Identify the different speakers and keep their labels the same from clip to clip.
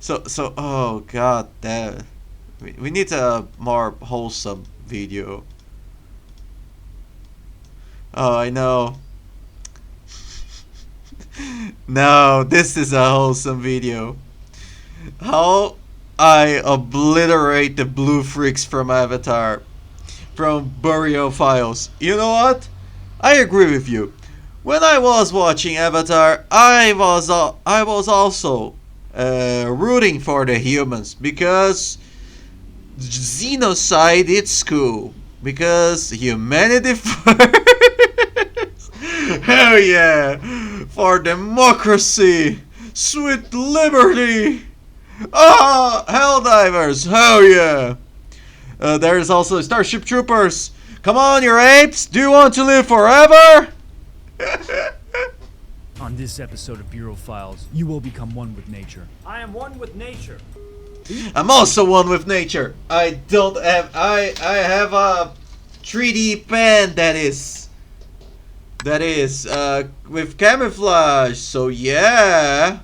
Speaker 1: Oh god, that we need a more wholesome video. Oh, I know. No, this is a wholesome video. How I obliterate the blue freaks from Avatar, from Burial Files. You know what? I agree with you. When I was watching Avatar, I was also rooting for the humans because Xenocide it's cool because humanity first. Hell yeah, for democracy, sweet liberty. Ah, Helldivers, hell yeah. There's also Starship Troopers. Come on, you apes! Do you want to live forever?
Speaker 2: On this episode of Bureau Files, you will become one with nature.
Speaker 3: I am one with nature.
Speaker 1: I'm also one with nature. I have a 3D pen that is with camouflage. So yeah.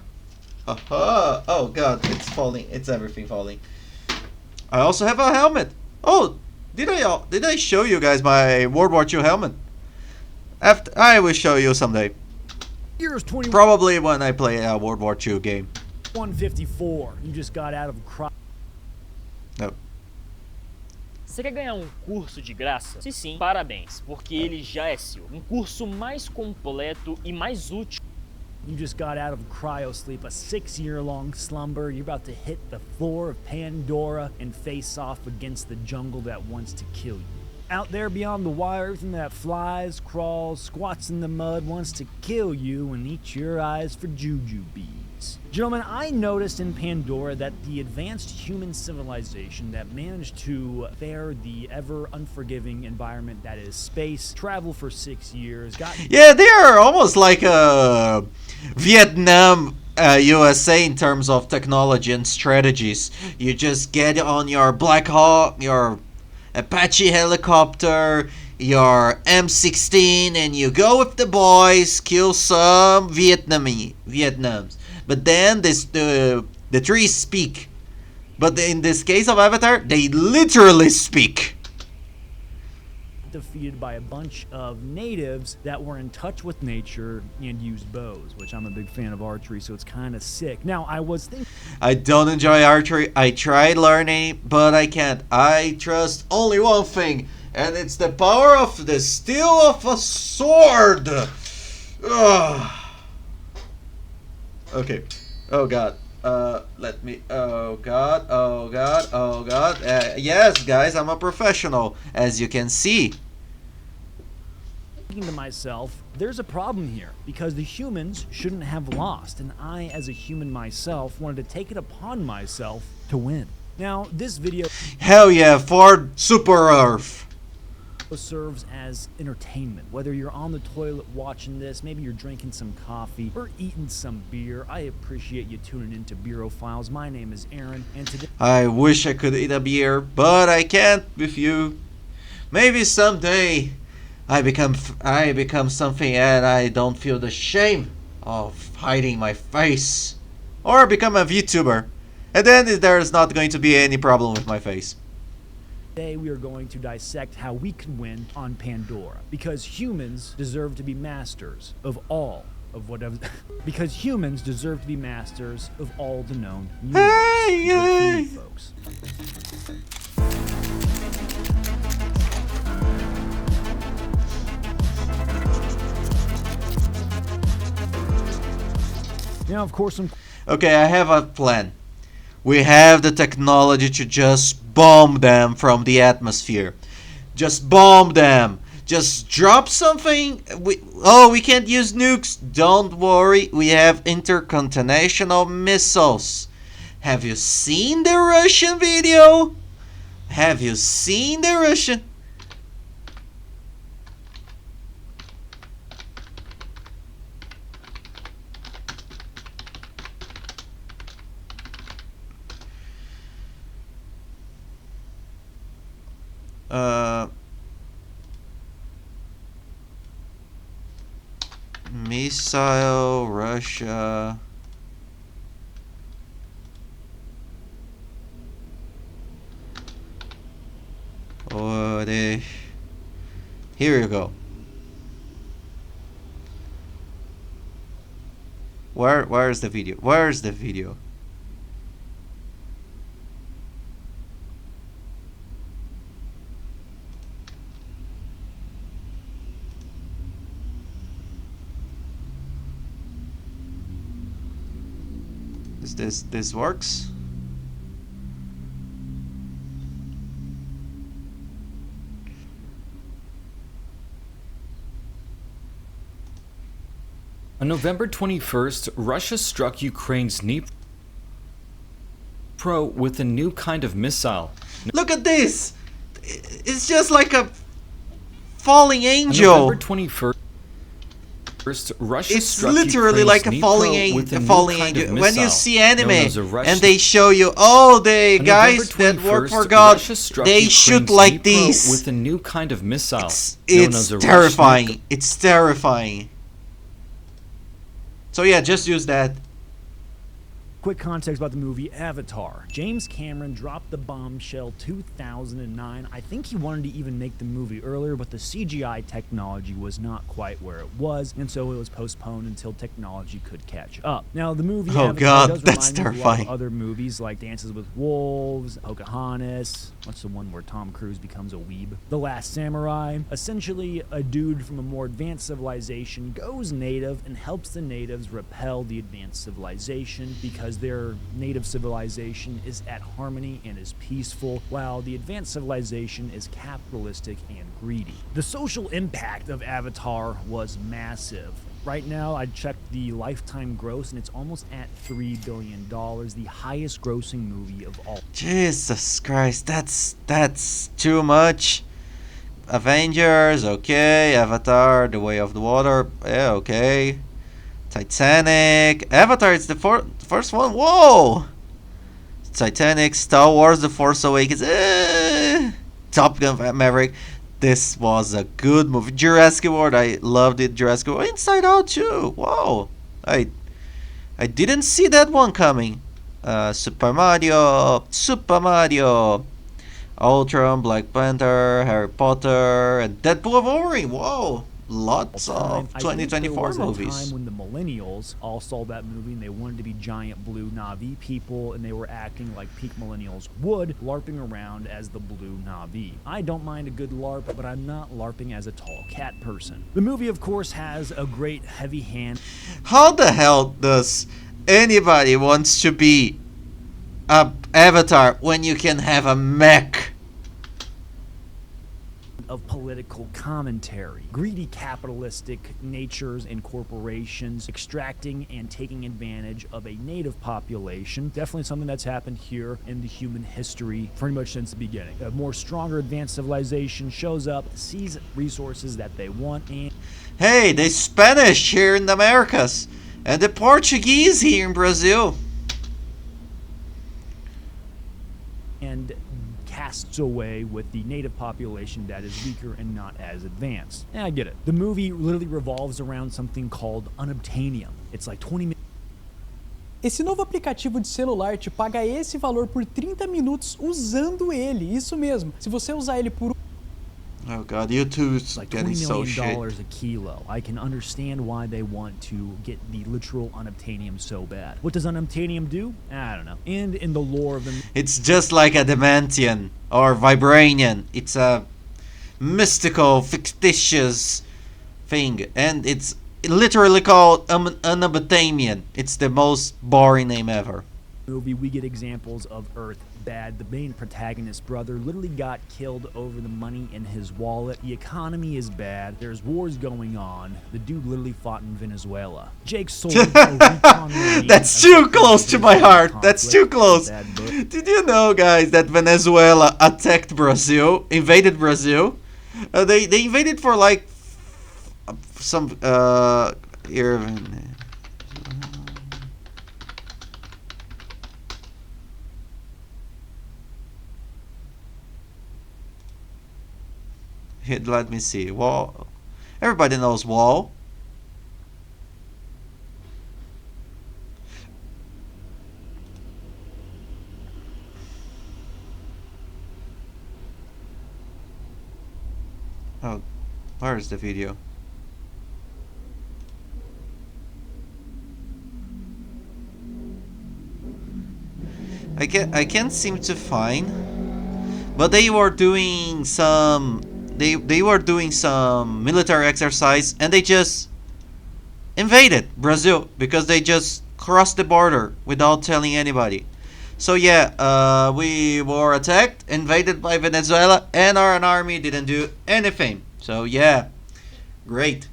Speaker 1: Haha. Oh god, it's falling. It's everything falling. I also have a helmet. Oh, did I show you guys my World War II helmet? After I will show you someday.
Speaker 2: Here's
Speaker 1: Probably when I play a World War II game.
Speaker 2: 154. You just got out of cry.
Speaker 1: No.
Speaker 3: Você quer ganhar um curso de graça? Se sim, parabéns, porque ele já é seu. Um curso mais completo e mais útil.
Speaker 2: You just got out of cryo sleep, a 6-year-long slumber. You're about to hit the floor of Pandora and face off against the jungle that wants to kill you. Out there beyond the wire, everything that flies, crawls, squats in the mud wants to kill you and eat your eyes for juju beads. Gentlemen, I noticed in Pandora that the advanced human civilization that managed to fare the ever unforgiving environment that is space, travel for 6 years, got...
Speaker 1: Yeah, they are almost like Vietnam, USA in terms of technology and strategies. You just get on your Black Hawk, your Apache helicopter, your M16, and you go with the boys, kill some Vietnams. But then the trees speak. But in this case of Avatar, they literally speak.
Speaker 2: Defeated by a bunch of natives that were in touch with nature and used bows, which I'm a big fan of archery, so it's kind of sick. Now, I was thinking...
Speaker 1: I don't enjoy archery. I tried learning, but I can't. I trust only one thing, and it's the power of the steel of a sword. Ugh. Okay. Oh god. Let me... Oh god. Oh god. Oh god. Yes, guys, I'm a professional, as you can see.
Speaker 2: Thinking to myself, there's a problem here because the humans shouldn't have lost, and I, as a human myself, wanted to take it upon myself to win. Now, this video
Speaker 1: Hell yeah, for Super Earth.
Speaker 2: serves as entertainment. Whether you're on the toilet watching this, maybe you're drinking some coffee or eating some beer, I appreciate you tuning into Bureau Files. My name is Aaron, and today
Speaker 1: I wish I could eat a beer, but I can't with you. Maybe someday I become something and I don't feel the shame of hiding my face, or become a VTuber, and then there's not going to be any problem with my face.
Speaker 2: Today we are going to dissect how we can win on Pandora, because humans deserve to be masters of all of whatever because humans deserve to be masters of all the known universe.
Speaker 1: Hey, hey.
Speaker 2: Folks. Now, of course,
Speaker 1: Okay, I have a plan. We have the technology to just bomb them from the atmosphere. Just bomb them. Just drop something. We can't use nukes. Don't worry, we have intercontinental missiles. Have you seen the Russian video? Have you seen the Russian? Missile, Russia. but here you go. Where's the video? Where's the video? Is this works?
Speaker 4: On November 21st, Russia struck Ukraine's Dnipro with a new kind of missile.
Speaker 1: Look at this! It's just like a falling
Speaker 4: On
Speaker 1: angel.
Speaker 4: November 21st, Russia
Speaker 1: It's
Speaker 4: struck
Speaker 1: literally
Speaker 4: Ukraine's
Speaker 1: like a
Speaker 4: Dnipro with
Speaker 1: falling
Speaker 4: new kind of
Speaker 1: angel. When you
Speaker 4: missile
Speaker 1: see anime
Speaker 4: known as a Russian-
Speaker 1: and they show you, oh, the
Speaker 4: On
Speaker 1: guys
Speaker 4: November
Speaker 1: that work for
Speaker 4: 21st,
Speaker 1: God,
Speaker 4: Russia struck
Speaker 1: they
Speaker 4: Ukraine's
Speaker 1: shoot like
Speaker 4: Dnipro
Speaker 1: this.
Speaker 4: with a new kind of missile known
Speaker 1: It's
Speaker 4: as a
Speaker 1: terrifying.
Speaker 4: Russian-
Speaker 1: It's terrifying. So yeah, just use that.
Speaker 2: Quick context about the movie Avatar. James Cameron dropped the bombshell 2009. I think he wanted to even make the movie earlier, but the CGI technology was not quite where it was, and so it was postponed until technology could catch up. Now, the movie
Speaker 1: Oh,
Speaker 2: Avatar
Speaker 1: God,
Speaker 2: does
Speaker 1: that's
Speaker 2: remind me of a lot
Speaker 1: terrifying.
Speaker 2: of other movies like Dances with Wolves, Pocahontas. What's the one where Tom Cruise becomes a weeb? The Last Samurai. Essentially, a dude from a more advanced civilization goes native and helps the natives repel the advanced civilization because their native civilization is at harmony and is peaceful, while the advanced civilization is capitalistic and greedy. The social impact of Avatar was massive. Right now, I checked the lifetime gross, and it's almost at $3 billion, the highest grossing movie of all.
Speaker 1: Jesus Christ, that's too much. Avengers, okay. Avatar, The Way of the Water, yeah, okay. Titanic, Avatar, it's the first one. Whoa! Titanic, Star Wars, The Force Awakens, Top Gun Maverick. This was a good movie. Jurassic World, I loved it. Jurassic World, Inside Out too. Whoa! I didn't see that one coming. Super Mario, Ultron, Black Panther, Harry Potter, and Deadpool and Wolverine. Whoa! Lots of
Speaker 2: I think there
Speaker 1: 2024
Speaker 2: was a
Speaker 1: movies.
Speaker 2: time when the millennials all saw that movie and they wanted to be giant blue Na'vi people, and they were acting like peak millennials would, LARPing around as the blue Na'vi. I don't mind a good LARP, but I'm not LARPing as a tall cat person. The movie, of course, has a great heavy hand
Speaker 1: How the hell does anybody wants to be a Avatar when you can have a mech?
Speaker 2: of political commentary. Greedy capitalistic natures and corporations extracting and taking advantage of a native population. Definitely something that's happened here in the human history pretty much since the beginning. A more stronger advanced civilization shows up, sees resources that they want, and
Speaker 1: Hey, the Spanish here in the Americas and the Portuguese here in Brazil.
Speaker 2: casts away with the native population that is weaker and not as advanced. And I get it. The movie literally revolves around something called unobtainium. It's like 20 minutes.
Speaker 5: Esse novo aplicativo de celular te paga esse valor por 30 minutos usando ele. Isso mesmo. Se você usar ele por
Speaker 1: Oh god, YouTube's
Speaker 2: like
Speaker 1: getting
Speaker 2: $20
Speaker 1: so
Speaker 2: million
Speaker 1: shit.
Speaker 2: a kilo. I can understand why they want to get the literal unobtainium so bad. What does unobtainium do? I don't know. And in the lore of the
Speaker 1: It's just like a Demantian or Vibranian. It's a mystical, fictitious thing, and it's literally called unobtainium. It's the most boring name ever.
Speaker 2: movie, we get examples of Earth bad. The main protagonist's brother literally got killed over the money in his wallet. The economy is bad. There's wars going on. The dude literally fought in Venezuela. Jake sold a recon marine.
Speaker 1: That's too close to my heart. That's too close. Did you know, guys, that Venezuela attacked Brazil, invaded Brazil? They invaded for like some here. Here, let me see. Wall. Everybody knows Wall. Oh, where is the video? I can't seem to find, but they were doing some military exercise, and they just invaded Brazil because they just crossed the border without telling anybody. So yeah, we were attacked, invaded by Venezuela, and our army didn't do anything. So yeah, great.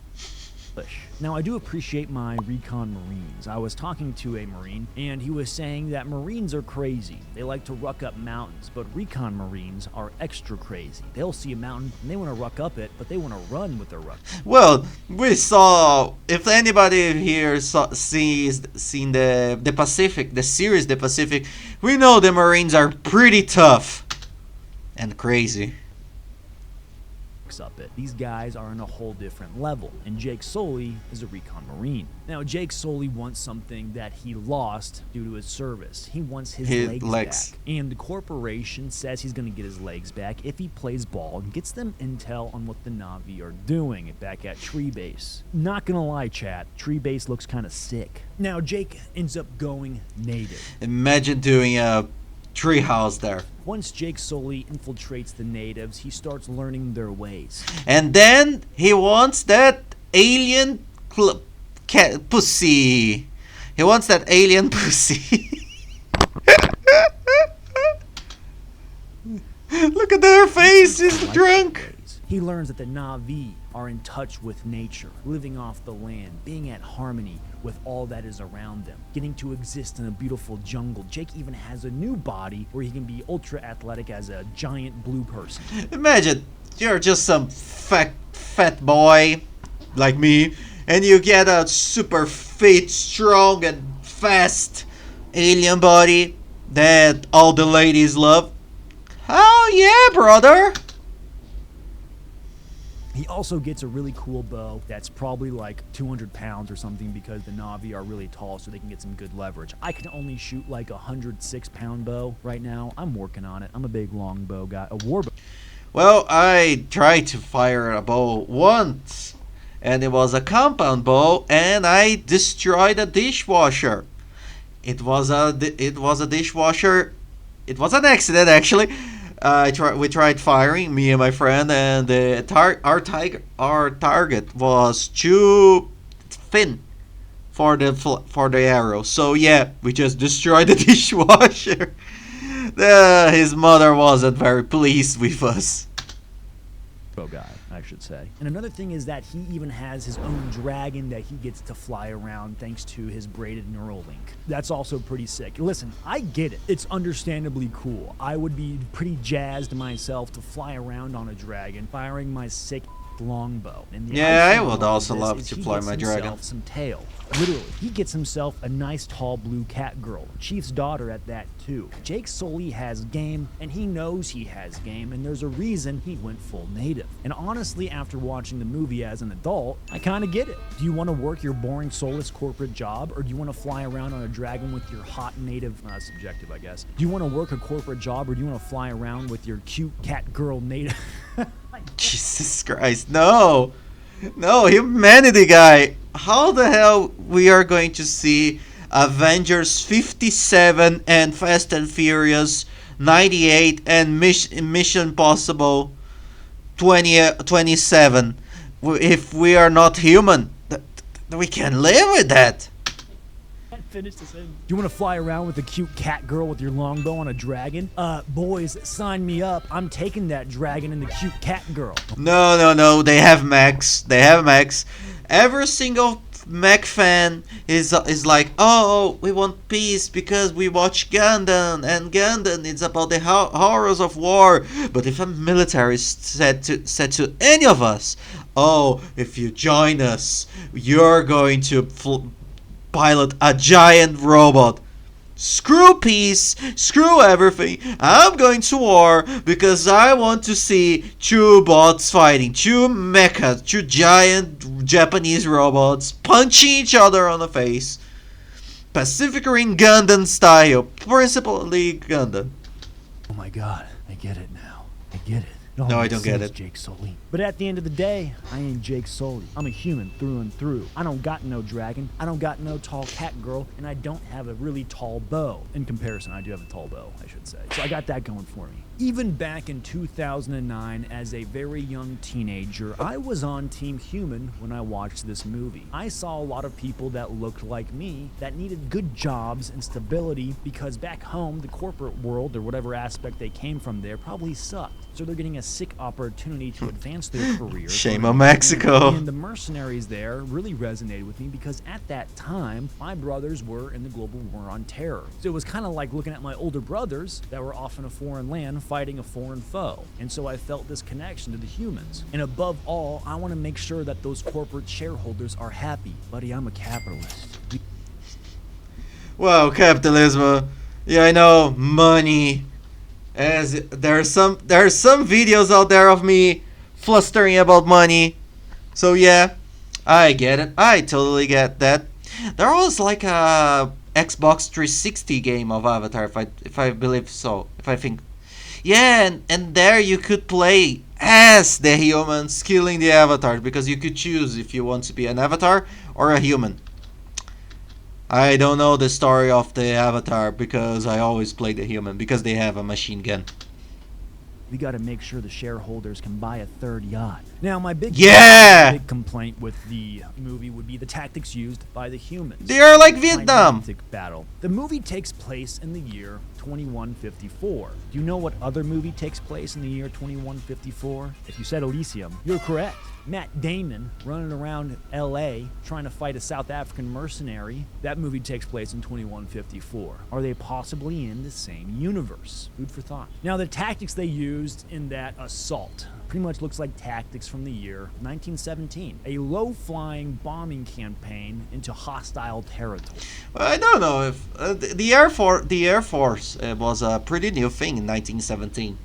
Speaker 2: Now, I do appreciate my recon Marines. I was talking to a Marine, and he was saying that Marines are crazy. They like to ruck up mountains, but recon Marines are extra crazy. They'll see a mountain, and they want to ruck up it, but they want to run with their ruck.
Speaker 1: Well, we saw, if anybody here seen the Pacific, the series The Pacific, we know the Marines are pretty tough and crazy.
Speaker 2: Up it. These guys are on a whole different level, and Jake Sully is a recon Marine. Now, Jake Sully wants something that he lost due to his service. He wants his legs back. And the corporation says he's going to get his legs back if he plays ball and gets them intel on what the Na'vi are doing back at Tree Base. Not gonna lie, chat, Tree Base looks kind of sick. Now, Jake ends up going native.
Speaker 1: Imagine doing a treehouse there.
Speaker 2: Once Jake Sully infiltrates the natives, he starts learning their ways.
Speaker 1: And then he wants that alien pussy. He wants that alien pussy. Look at their face, he's drunk.
Speaker 2: He learns that the Na'vi are in touch with nature, living off the land, being at harmony with all that is around them, getting to exist in a beautiful jungle. Jake even has a new body where he can be ultra athletic as a giant blue person.
Speaker 1: Imagine you're just some fat boy like me, and you get a super fit, strong, and fast alien body that all the ladies love. Oh yeah, brother!
Speaker 2: He also gets a really cool bow that's probably like 200 pounds or something because the Na'vi are really tall, so they can get some good leverage. I can only shoot like a 106-pound bow right now. I'm working on it. I'm a big long bow guy, a war bow.
Speaker 1: Well, I tried to fire a bow once, and it was a compound bow, and I destroyed a dishwasher. It was a dishwasher. It was an accident, actually. We tried firing, me and my friend, and our target was too thin for the arrow. So yeah, we just destroyed the dishwasher. His mother wasn't very pleased with us.
Speaker 2: Guy, I should say. And another thing is that he even has his own dragon that he gets to fly around thanks to his braided neural link. That's also pretty sick. Listen, I get it. It's understandably cool. I would be pretty jazzed myself to fly around on a dragon, firing my sick longbow. And
Speaker 1: yeah, I would also love to fly my dragon.
Speaker 2: Some tail. Literally, he gets himself a nice tall blue cat girl, Chief's daughter at that too. Jake Sully has game, and he knows he has game, and there's a reason he went full native. And honestly, after watching the movie as an adult, I kind of get it. Do you want to work your boring, soulless corporate job, or do you want to fly around on a dragon with your hot native, subjective I guess. Do you want to work a corporate job, or do you want to fly around with your cute cat girl native?
Speaker 1: Jesus Christ, no, humanity guy. How the hell we are going to see Avengers 57 and Fast and Furious 98 and Mission Impossible 27 if we are not human? We can live with that.
Speaker 2: Finish this in. Do you want to fly around with a cute cat girl with your longbow on a dragon? Boys, sign me up. I'm taking that dragon and the cute cat girl.
Speaker 1: No. They have mechs. Every single mech fan is like, oh, we want peace because we watch Gundam, and Gundam is about the horrors of war. But if a military said to any of us, oh, if you join us, you're going to pilot a giant robot. Screw peace, screw everything. I'm going to war because I want to see two bots fighting, two mechas, two giant Japanese robots punching each other on the face. Pacific Rim Gundam style, principally Gundam.
Speaker 2: Oh my god, I get it now. I get it. It all
Speaker 1: No, I
Speaker 2: makes
Speaker 1: don't get
Speaker 2: sense,
Speaker 1: it.
Speaker 2: Jake Sully. But at the end of the day, I ain't Jake Sully. I'm a human through and through. I don't got no dragon. I don't got no tall cat girl, and I don't have a really tall bow. In comparison, I do have a tall bow, I should say. So I got that going for me. Even back in 2009, as a very young teenager, I was on Team Human when I watched this movie. I saw a lot of people that looked like me that needed good jobs and stability because back home, the corporate world or whatever aspect they came from there probably sucked. So they're getting a sick opportunity to advance their careers.
Speaker 1: Shame on Mexico.
Speaker 2: And the mercenaries there really resonated with me because at that time, my brothers were in the global war on terror. So it was kind of like looking at my older brothers that were off in a foreign land fighting a foreign foe. And so I felt this connection to the humans. And above all, I want to make sure that those corporate shareholders are happy. Buddy, I'm a capitalist.
Speaker 1: Wow, capitalism. Yeah, I know, money. As there are some videos out there of me flustering about money. So yeah, I get it. I totally get that. There was like a Xbox 360 game of Avatar, if I believe so. If I think, yeah, and there you could play as the humans killing the avatars because you could choose if you want to be an avatar or a human. I don't know the story of the avatar because I always play the human because they have a machine gun.
Speaker 2: We got to make sure the shareholders can buy a third yacht. Now, my big complaint with the movie would be the tactics used by the humans.
Speaker 1: They are like Vietnam.
Speaker 2: Battle. The movie takes place in the year 2154. Do you know what other movie takes place in the year 2154? If you said Elysium, you're correct. Matt Damon running around LA trying to fight a South African mercenary. That movie takes place in 2154. Are they possibly in the same universe? Food for thought. Now, the tactics they used in that assault pretty much looks like tactics from the year 1917. A low-flying bombing campaign into hostile territory.
Speaker 1: I don't know if the Air Force was a pretty new thing in 1917.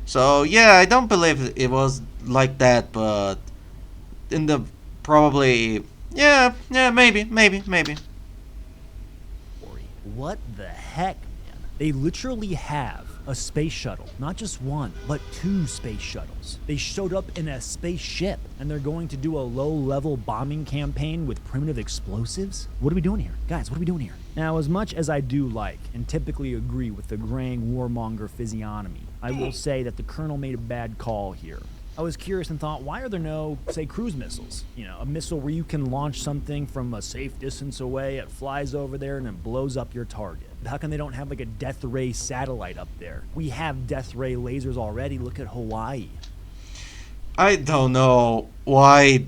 Speaker 1: So yeah, I don't believe it was like that, but in the probably maybe.
Speaker 2: What the heck, man? They literally have a space shuttle, not just one, but 2 space shuttles. They showed up in a spaceship, and they're going to do a low-level bombing campaign with primitive explosives? What are we doing here? Guys, what are we doing here? Now, as much as I do like and typically agree with the graying warmonger physiognomy, I will say that the Colonel made a bad call here. I was curious and thought, why are there no, say, cruise missiles? You know, a missile where you can launch something from a safe distance away, it flies over there, and it blows up your target. How come they don't have like a death ray satellite up there? We have death ray lasers already. Look at Hawaii.
Speaker 1: I don't know why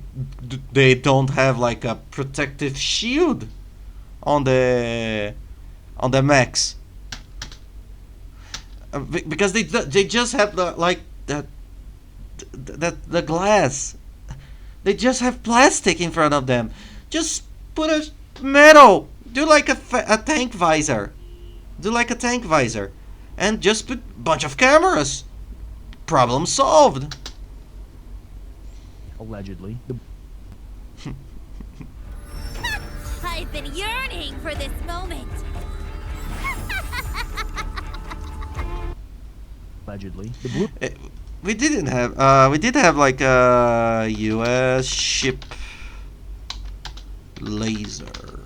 Speaker 1: they don't have like a protective shield on the mechs. Because they just have the glass. They just have plastic in front of them. Just put a metal. Do like a tank visor. Do like a tank visor. And just put a bunch of cameras. Problem solved.
Speaker 2: Allegedly.
Speaker 6: I've been yearning for this moment.
Speaker 2: Allegedly. The blue.
Speaker 1: We did have like a US ship laser.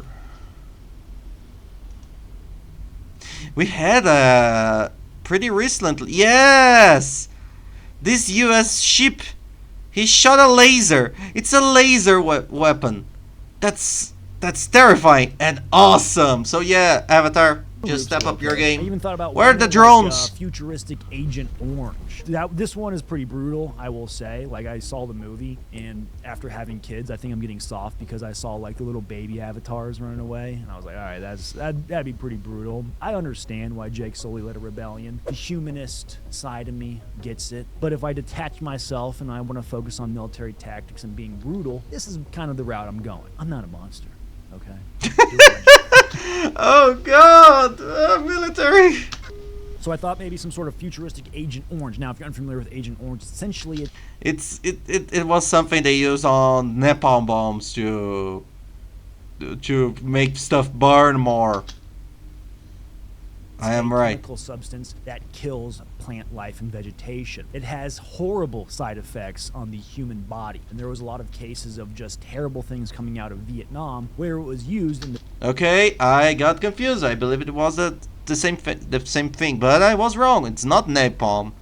Speaker 1: We had a pretty recently. Yes! This US ship, he shot a laser. It's a laser weapon. That's terrifying and awesome. So yeah, Avatar, just step up your game.
Speaker 2: I even thought about
Speaker 1: where are the
Speaker 2: like,
Speaker 1: drones?
Speaker 2: Futuristic Agent Orange. This one is pretty brutal, I will say. Like, I saw the movie, and after having kids, I think I'm getting soft because I saw like the little baby avatars running away, and I was like, all right, that'd be pretty brutal. I understand why Jake Sully led a rebellion. The humanist side of me gets it, but if I detach myself and I want to focus on military tactics and being brutal, this is kind of the route I'm going. I'm not a monster. Okay.
Speaker 1: Oh God, military.
Speaker 2: So I thought maybe some sort of futuristic Agent Orange. Now, if you're unfamiliar with Agent Orange, essentially
Speaker 1: it was something they used on napalm bombs to make stuff burn more. I am
Speaker 2: a
Speaker 1: right.
Speaker 2: chemical substance that kills plant life and vegetation. It has horrible side effects on the human body, and there was a lot of cases of just terrible things coming out of Vietnam where it was used in the
Speaker 1: Okay, I got confused. I believe it was the same thing, but I was wrong. It's not napalm.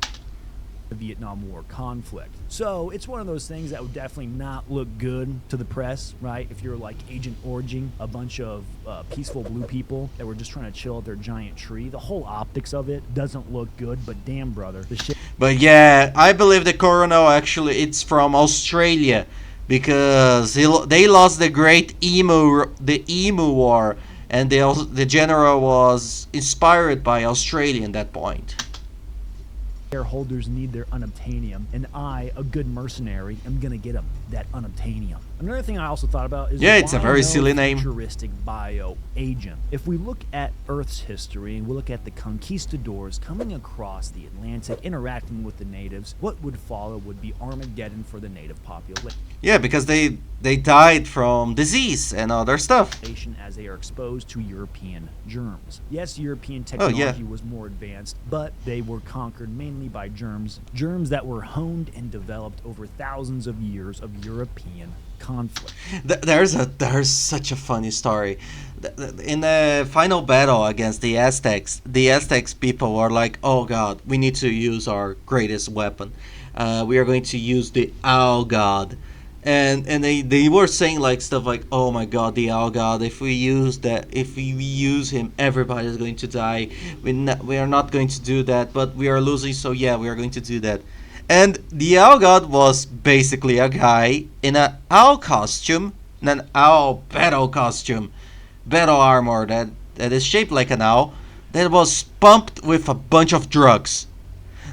Speaker 2: Vietnam War conflict. So it's one of those things that would definitely not look good to the press, right? If you're like Agent Origin, a bunch of peaceful blue people that were just trying to chill at their giant tree, the whole optics of it doesn't look good, but damn brother, the shit.
Speaker 1: But yeah, I believe the Coronel actually it's from Australia because they lost the Great Emu War, and the general was inspired by Australia at that point.
Speaker 2: Shareholders need their unobtainium, and I, a good mercenary, am gonna get them that unobtainium. Another thing I also thought about is
Speaker 1: it's a
Speaker 2: why
Speaker 1: very
Speaker 2: no
Speaker 1: silly name.
Speaker 2: Futuristic bio agent. If we look at Earth's history and we look at the conquistadors coming across the Atlantic, interacting with the natives, what would follow would be Armageddon for the native population.
Speaker 1: Yeah, because they died from disease and other stuff.
Speaker 2: As they are exposed to European germs. Yes, European technology was more advanced, but they were conquered mainly by germs that were honed and developed over thousands of years of European conflict.
Speaker 1: There's such a funny story. In the final battle against the Aztecs people were like, "Oh God, we need to use our greatest weapon. We are going to use the Owl God." And they were saying like stuff like, "Oh my God, the Owl God! If we use him, everybody is going to die. We are not going to do that, but we are losing. So yeah, we are going to do that." And the Owl God was basically a guy in an owl costume, an owl battle costume, battle armor that is shaped like an owl, that was pumped with a bunch of drugs.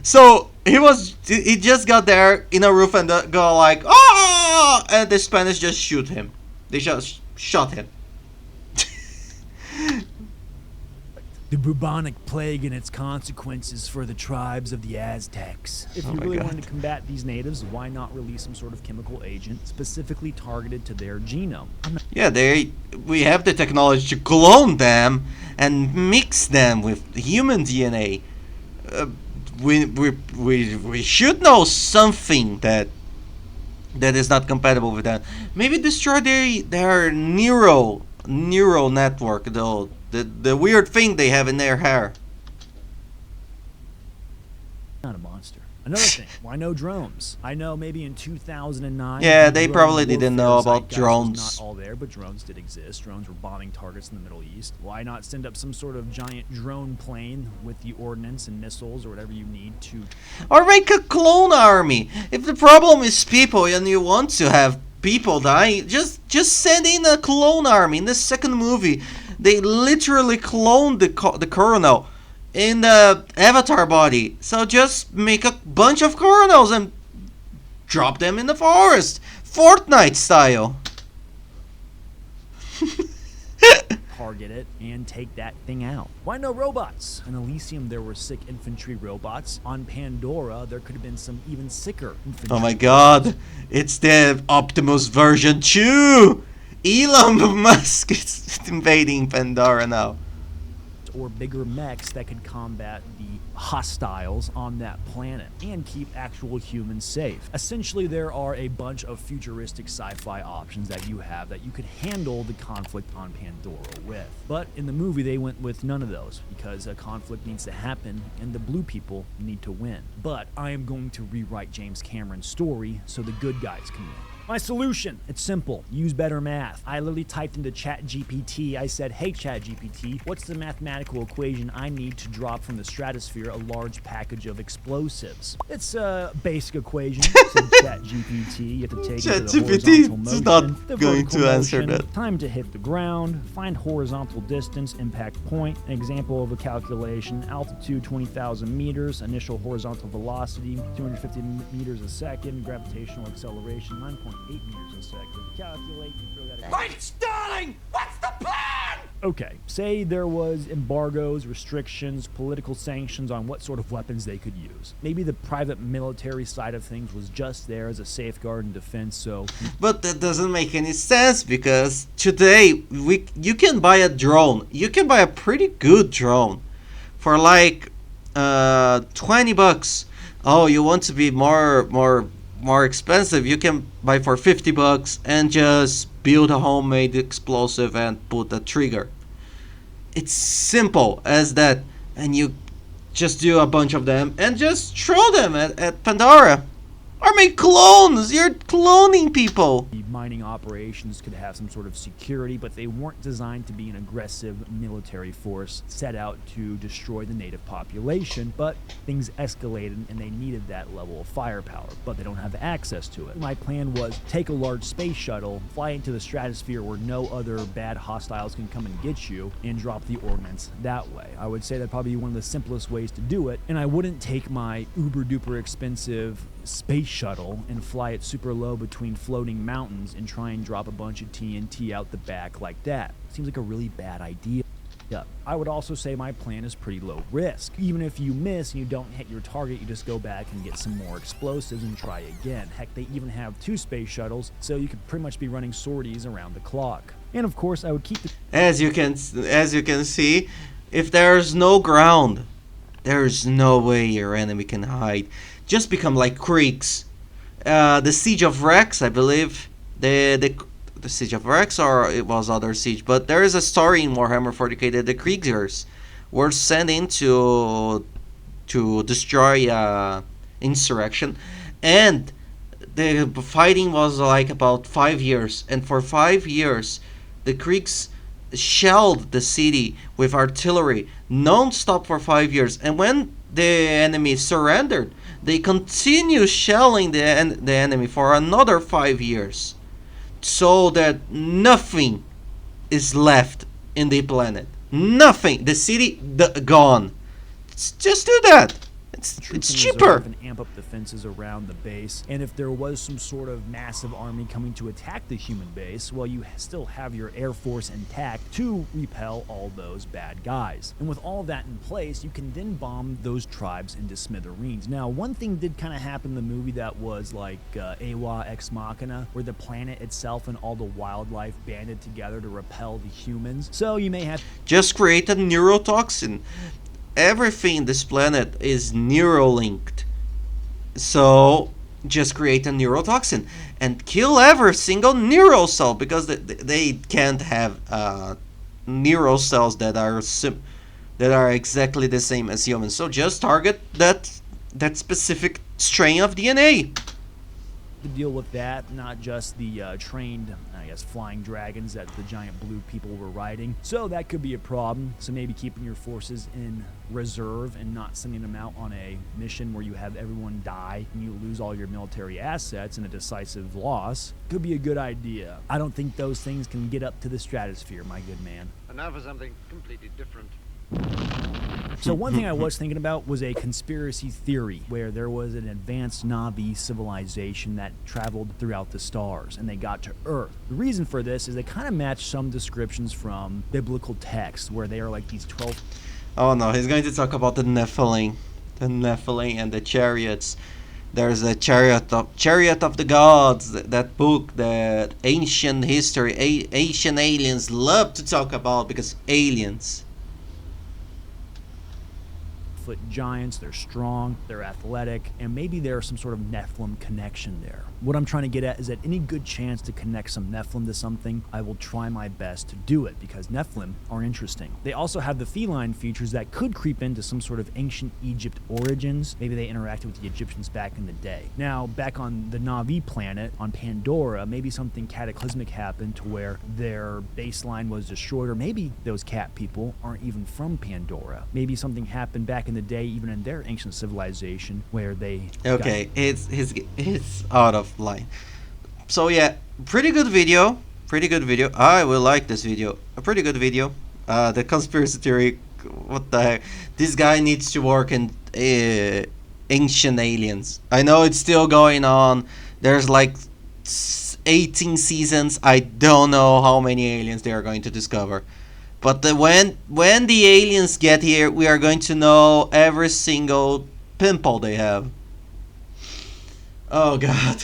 Speaker 1: So he just got there in a roof and go like, "Oh!" and the Spanish just shoot him. They just shot him.
Speaker 2: The bubonic plague and its consequences for the tribes of the Aztecs. If you really wanted to combat these natives, why not release some sort of chemical agent specifically targeted to their genome?
Speaker 1: Yeah, we have the technology to clone them and mix them with human DNA. We should know something that is not compatible with that. Maybe destroy their neural network, though. The weird thing they have in their hair.
Speaker 2: Not a monster. Another thing, why no drones? I know maybe in 2009.
Speaker 1: Yeah, they probably
Speaker 2: drone
Speaker 1: didn't know
Speaker 2: warfare
Speaker 1: about
Speaker 2: zeitgeist was
Speaker 1: drones.
Speaker 2: Not all there, but drones did exist. Drones were bombing targets in the Middle East. Why not send up some sort of giant drone plane with the ordnance and missiles or whatever you need to?
Speaker 1: Or make a clone army. If the problem is people and you want to have people dying, just send in a clone army. In the second movie, they literally cloned the Coronel in the Avatar body. So just make a bunch of Coronels and drop them in the forest, Fortnite style.
Speaker 2: Target it and take that thing out. Why no robots? In Elysium there were sick infantry robots. On Pandora there could have been some even sicker infantry.
Speaker 1: Oh my God, it's the Optimus version 2. Elon Musk is invading Pandora now.
Speaker 2: Or bigger mechs that could combat the hostiles on that planet and keep actual humans safe. Essentially, there are a bunch of futuristic sci-fi options that you have that you could handle the conflict on Pandora with. But in the movie, they went with none of those because a conflict needs to happen and the blue people need to win. But I am going to rewrite James Cameron's story so the good guys can win. My solution, it's simple. Use better math. I literally typed into ChatGPT. I said, "Hey ChatGPT, what's the mathematical equation I need to drop from the stratosphere a large package of explosives?" It's a basic equation. Said ChatGPT. You have to take it to the horizontal motion,
Speaker 1: not
Speaker 2: the
Speaker 1: going
Speaker 2: vertical
Speaker 1: to answer
Speaker 2: motion,
Speaker 1: that.
Speaker 2: time to hit the ground, find horizontal distance, impact point. An example of a calculation: altitude 20,000 meters, initial horizontal velocity 250 meters a second, gravitational acceleration 9.8 meters a second. Calculate and throw that in.
Speaker 7: Right, Starling! What's the plan?
Speaker 2: Okay, say there was embargoes, restrictions, political sanctions on what sort of weapons they could use. Maybe the private military side of things was just there as a safeguard and defense, so...
Speaker 1: But that doesn't make any sense because today you can buy a drone. You can buy a pretty good drone for like 20 bucks. Oh, you want to be more expensive? You can buy for 50 bucks and just build a homemade explosive and put a trigger. It's simple as that, and you just do a bunch of them and just throw them at Pandora. Or make clones! You're cloning people!
Speaker 2: The mining operations could have some sort of security, but they weren't designed to be an aggressive military force set out to destroy the native population. But things escalated and they needed that level of firepower, but they don't have access to it. My plan was take a large space shuttle, fly into the stratosphere where no other bad hostiles can come and get you, and drop the ordnance that way. I would say that'd probably be one of the simplest ways to do it, and I wouldn't take my uber duper expensive space shuttle and fly it super low between floating mountains and try and drop a bunch of TNT out the back like that. Seems like a really bad idea. I would also say my plan is pretty low risk. Even if you miss and you don't hit your target, you just go back and get some more explosives and try again. Heck, they even have 2 space shuttles, so you could pretty much be running sorties around the clock. And of course, I would keep the...
Speaker 1: As you can see, if there's no ground, there's no way your enemy can hide. Just become like creeks. The Siege of Rex, I believe, the Siege of Rex, or it was other siege, but there is a story in Warhammer 40k that the Kriegers were sent in to destroy insurrection, and the fighting was like about 5 years, and for 5 years the Kriegs shelled the city with artillery non-stop for 5 years, and when the enemy surrendered, they continue shelling the enemy for another 5 years, so that nothing is left in the planet. Nothing. The city gone. Just do that. It's cheaper.
Speaker 2: And amp up defenses around the base. And if there was some sort of massive army coming to attack the human base, well, you still have your air force intact to repel all those bad guys. And with all that in place, you can then bomb those tribes into smithereens. Now, one thing did kind of happen in the movie that was like Awa Ex Machina, where the planet itself and all the wildlife banded together to repel the humans. So you may have...
Speaker 1: Just create a neurotoxin. Everything in this planet is neurolinked. So just create a neurotoxin and kill every single neural cell, because they can't have neural cells that are exactly the same as humans. So just target that specific strain of DNA.
Speaker 2: To deal with that, not just the trained, I guess, flying dragons that the giant blue people were riding. So that could be a problem. So maybe keeping your forces in reserve and not sending them out on a mission where you have everyone die and you lose all your military assets in a decisive loss could be a good idea. I don't think those things can get up to the stratosphere, my good man.
Speaker 8: And now for something completely different.
Speaker 2: So one thing I was thinking about was a conspiracy theory where there was an advanced Na'vi civilization that traveled throughout the stars and they got to Earth. The reason for this is they kind of match some descriptions from biblical texts where they are like these 12...
Speaker 1: Oh no, he's going to talk about the Nephilim and the chariots. There's a chariot of the gods, that book that ancient history, ancient aliens love to talk about, because aliens.
Speaker 2: Foot giants, they're strong, they're athletic, and maybe there's some sort of Nephilim connection there. What I'm trying to get at is that any good chance to connect some Nephilim to something, I will try my best to do it, because Nephilim are interesting. They also have the feline features that could creep into some sort of ancient Egypt origins. Maybe they interacted with the Egyptians back in the day. Now, back on the Na'vi planet, on Pandora, maybe something cataclysmic happened to where their baseline was destroyed, or maybe those cat people aren't even from Pandora. Maybe something happened back in the day, even in their ancient civilization, where they...
Speaker 1: Okay, it's out of line. So yeah, pretty good video. I will like this video. A pretty good video. The conspiracy theory, what the heck? This guy needs to work in ancient aliens. I know it's still going on. There's like 18 seasons. I don't know how many aliens they are going to discover. But when the aliens get here, we are going to know every single pimple they have. Oh god.